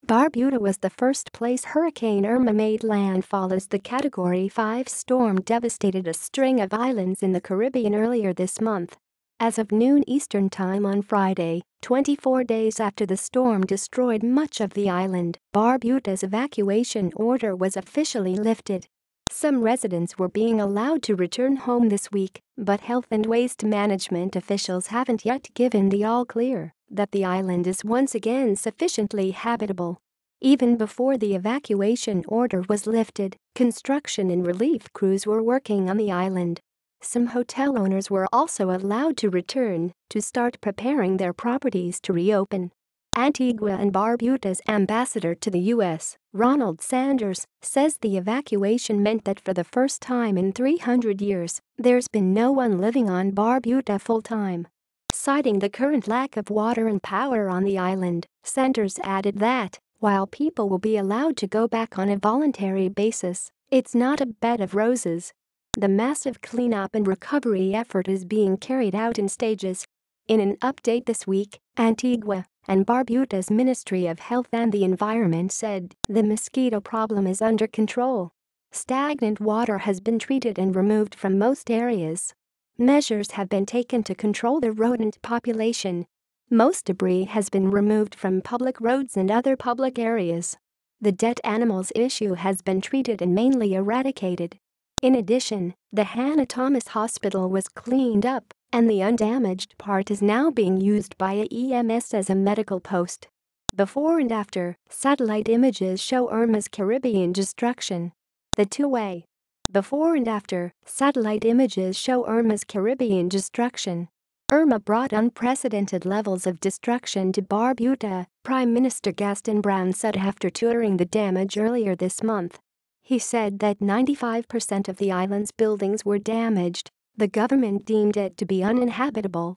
Barbuda was the first place Hurricane Irma made landfall as the Category 5 storm devastated a string of islands in the Caribbean earlier this month. As of noon Eastern Time on Friday, 24 days after the storm destroyed much of the island, Barbuda's evacuation order was officially lifted. Some residents were being allowed to return home this week, but health and waste management officials haven't yet given the all-clear that the island is once again sufficiently habitable. Even before the evacuation order was lifted, construction and relief crews were working on the island. Some hotel owners were also allowed to return to start preparing their properties to reopen. Antigua and Barbuda's ambassador to the U.S., Ronald Sanders, says the evacuation meant that for the first time in 300 years, there's been no one living on Barbuda full-time. Citing the current lack of water and power on the island, Sanders added that, while people will be allowed to go back on a voluntary basis, it's not a bed of roses. The massive cleanup and recovery effort is being carried out in stages. In an update this week, Antigua and Barbuda's Ministry of Health and the Environment said the mosquito problem is under control. Stagnant water has been treated and removed from most areas. Measures have been taken to control the rodent population. Most debris has been removed from public roads and other public areas. The dead animals issue has been treated and mainly eradicated. In addition, the Hannah Thomas Hospital was cleaned up, and the undamaged part is now being used by EMS as a medical post. Before and after, satellite images show Irma's Caribbean destruction. The two-way. Before and after, satellite images show Irma's Caribbean destruction. Irma brought unprecedented levels of destruction to Barbuda, Prime Minister Gaston Brown said after touring the damage earlier this month. He said that 95% of the island's buildings were damaged. The government deemed it to be uninhabitable.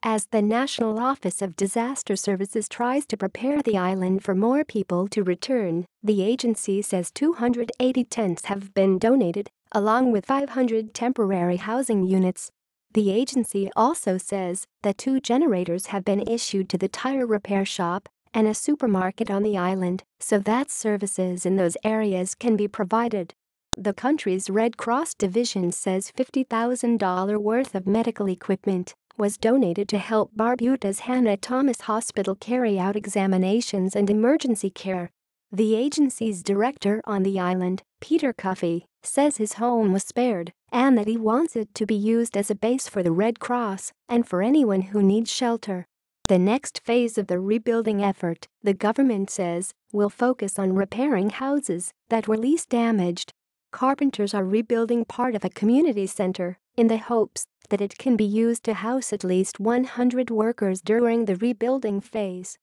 As the National Office of Disaster Services tries to prepare the island for more people to return, the agency says 280 tents have been donated, along with 500 temporary housing units. The agency also says that 2 generators have been issued to the tire repair shop and a supermarket on the island so that services in those areas can be provided. The country's Red Cross division says $50,000 worth of medical equipment was donated to help Barbuda's Hannah Thomas Hospital carry out examinations and emergency care. The agency's director on the island, Peter Cuffey, says his home was spared and that he wants it to be used as a base for the Red Cross and for anyone who needs shelter. The next phase of the rebuilding effort, the government says, will focus on repairing houses that were least damaged. Carpenters are rebuilding part of a community center in the hopes that it can be used to house at least 100 workers during the rebuilding phase.